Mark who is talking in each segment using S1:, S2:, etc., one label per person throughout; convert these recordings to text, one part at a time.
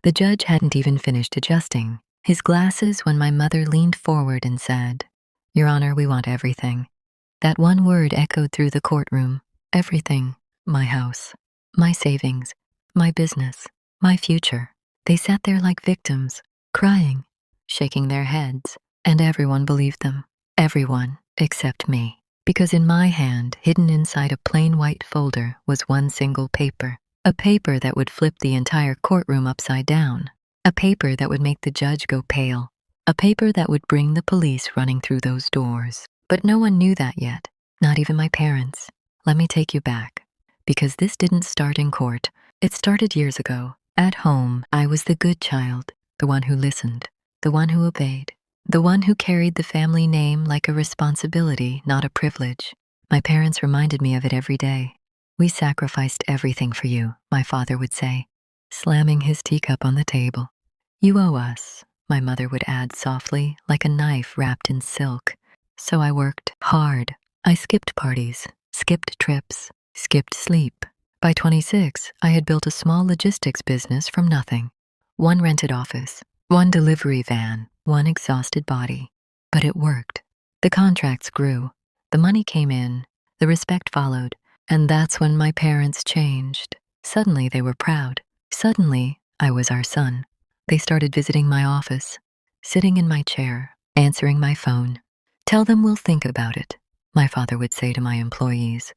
S1: The judge hadn't even finished adjusting his glasses when my mother leaned forward and said, "Your Honor, we want everything." That one word echoed through the courtroom. Everything. My house, my savings, my business, my future. They sat there like victims, crying, shaking their heads, and everyone believed them. Everyone except me. Because in my hand, hidden inside a plain white folder, was one single paper. A paper that would flip the entire courtroom upside down. A paper that would make the judge go pale. A paper that would bring the police running through those doors. But no one knew that yet, not even my parents. Let me take you back. Because this didn't start in court. It started years ago. At home, I was the good child, the one who listened, the one who obeyed, the one who carried the family name like a responsibility, not a privilege. My parents reminded me of it every day. "We sacrificed everything for you," my father would say, slamming his teacup on the table. "You owe us," my mother would add softly, like a knife wrapped in silk. So I worked hard. I skipped parties, skipped trips, skipped sleep. By 26, I had built a small logistics business from nothing. One rented office, one delivery van, one exhausted body. But it worked. The contracts grew. The money came in. The respect followed. And that's when my parents changed. Suddenly they were proud. Suddenly, I was our son. They started visiting my office, sitting in my chair, answering my phone. "Tell them we'll think about it," my father would say to my employees.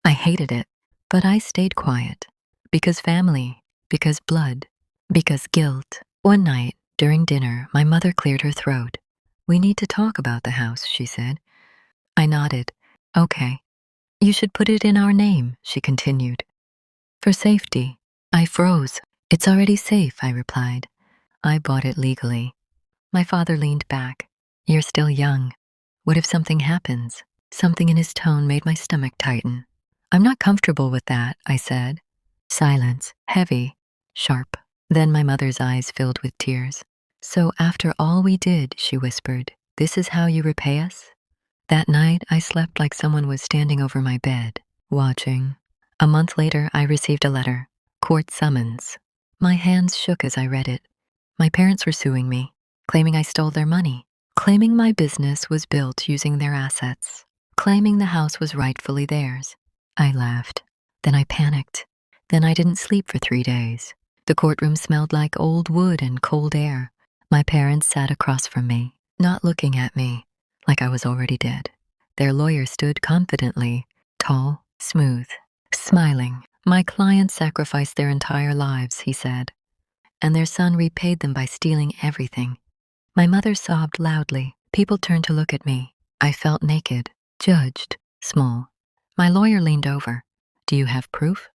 S1: I hated it, but I stayed quiet. Because family, because blood, because guilt. One night, during dinner, my mother cleared her throat. "We need to talk about the house," she said. I nodded. "Okay. You should put it in our name," she continued. "For safety." I froze. "It's already safe," I replied. "I bought it legally." My father leaned back. "You're still young. What if something happens?" Something in his tone made my stomach tighten. "I'm not comfortable with that," I said. Silence, heavy, sharp. Then my mother's eyes filled with tears. "So after all we did," she whispered, "this is how you repay us?" That night, I slept like someone was standing over my bed, watching. A month later, I received a letter. Court summons. My hands shook as I read it. My parents were suing me, claiming I stole their money, claiming my business was built using their assets, claiming the house was rightfully theirs. I laughed. Then I panicked. Then I didn't sleep for 3 days. The courtroom smelled like old wood and cold air. My parents sat across from me, not looking at me, like I was already dead. Their lawyer stood confidently, tall, smooth, smiling. "My clients sacrificed their entire lives," he said, "and their son repaid them by stealing everything." My mother sobbed loudly. People turned to look at me. I felt naked, judged, small. My lawyer leaned over. "Do you have proof?"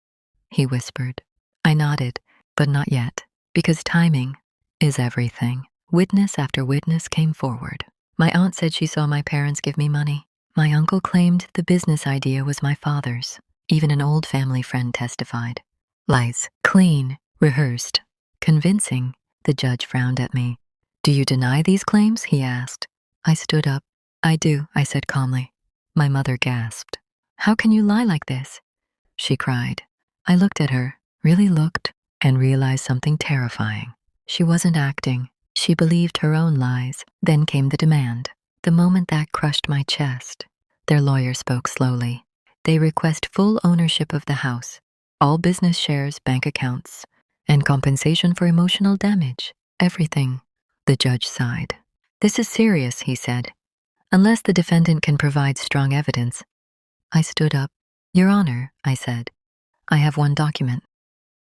S1: he whispered. I nodded, but not yet, because timing is everything. Witness after witness came forward. My aunt said she saw my parents give me money. My uncle claimed the business idea was my father's. Even an old family friend testified. Lies, clean, rehearsed, convincing. The judge frowned at me. "Do you deny these claims?" he asked. I stood up. "I do," I said calmly. My mother gasped. "How can you lie like this?" she cried. I looked at her, really looked, and realized something terrifying. She wasn't acting. She believed her own lies. Then came the demand. The moment that crushed my chest. Their lawyer spoke slowly. "They request full ownership of the house, all business shares, bank accounts, and compensation for emotional damage. Everything." The judge sighed. "This is serious," he said. "Unless the defendant can provide strong evidence." I stood up. "Your Honor," I said, "I have one document."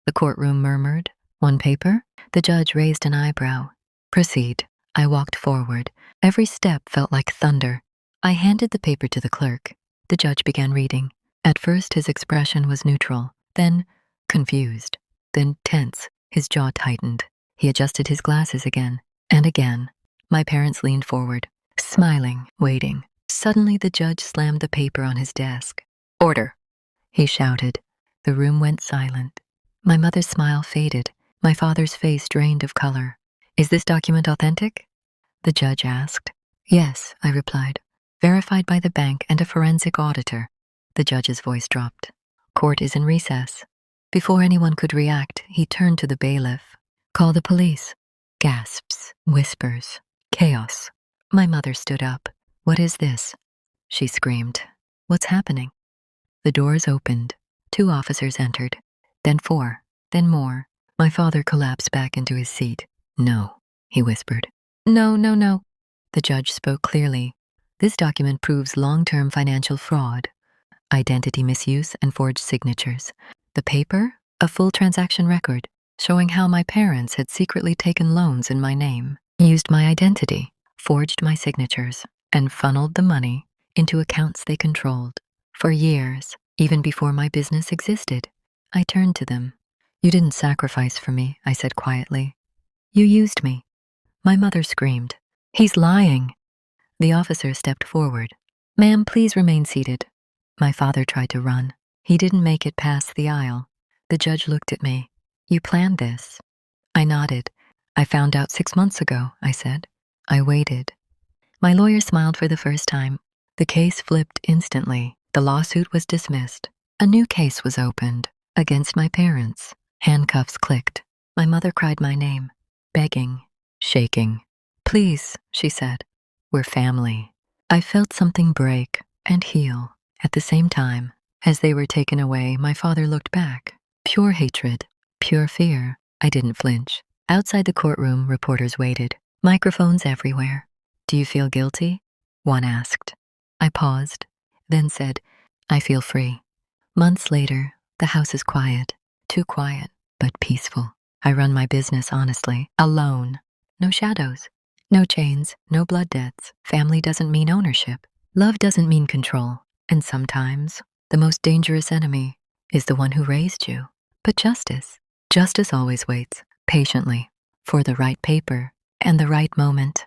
S1: The courtroom murmured. "One paper?" The judge raised an eyebrow. "Proceed." I walked forward. Every step felt like thunder. I handed the paper to the clerk. The judge began reading. At first, his expression was neutral, then confused, then tense. His jaw tightened. He adjusted his glasses again and again. My parents leaned forward, smiling, waiting. Suddenly, the judge slammed the paper on his desk. "Order," he shouted. The room went silent. My mother's smile faded. My father's face drained of color. "Is this document authentic?" the judge asked. "Yes," I replied. "Verified by the bank and a forensic auditor." The judge's voice dropped. "Court is in recess." Before anyone could react, he turned to the bailiff. Call the police. Gasps, whispers, chaos. My mother stood up. What is this? She screamed. What's happening? The doors opened. 2 officers entered. Then 4. Then more. My father collapsed back into his seat. No, he whispered. No, no, no. The judge spoke clearly. This document proves long-term financial fraud, identity misuse, and forged signatures. The paper? A full transaction record, showing how my parents had secretly taken loans in my name, used my identity, forged my signatures, and funneled the money into accounts they controlled. For years, even before my business existed, I turned to them. You didn't sacrifice for me, I said quietly. You used me. My mother screamed. He's lying. The officer stepped forward. Ma'am, please remain seated. My father tried to run. He didn't make it past the aisle. The judge looked at me. You planned this. I nodded. I found out 6 months ago, I said. I waited. My lawyer smiled for the first time. The case flipped instantly. The lawsuit was dismissed. A new case was opened against my parents. Handcuffs clicked. My mother cried my name, begging, shaking. Please, she said. We're family. I felt something break and heal. At the same time, as they were taken away, my father looked back. Pure hatred, pure fear. I didn't flinch. Outside the courtroom, reporters waited. Microphones everywhere. Do you feel guilty? One asked. I paused, then said, I feel free. Months later, the house is quiet. Too quiet, but peaceful. I run my business honestly, alone. No shadows, no chains, no blood debts. Family doesn't mean ownership. Love doesn't mean control. And sometimes, the most dangerous enemy is the one who raised you. But justice always waits, patiently, for the right paper and the right moment.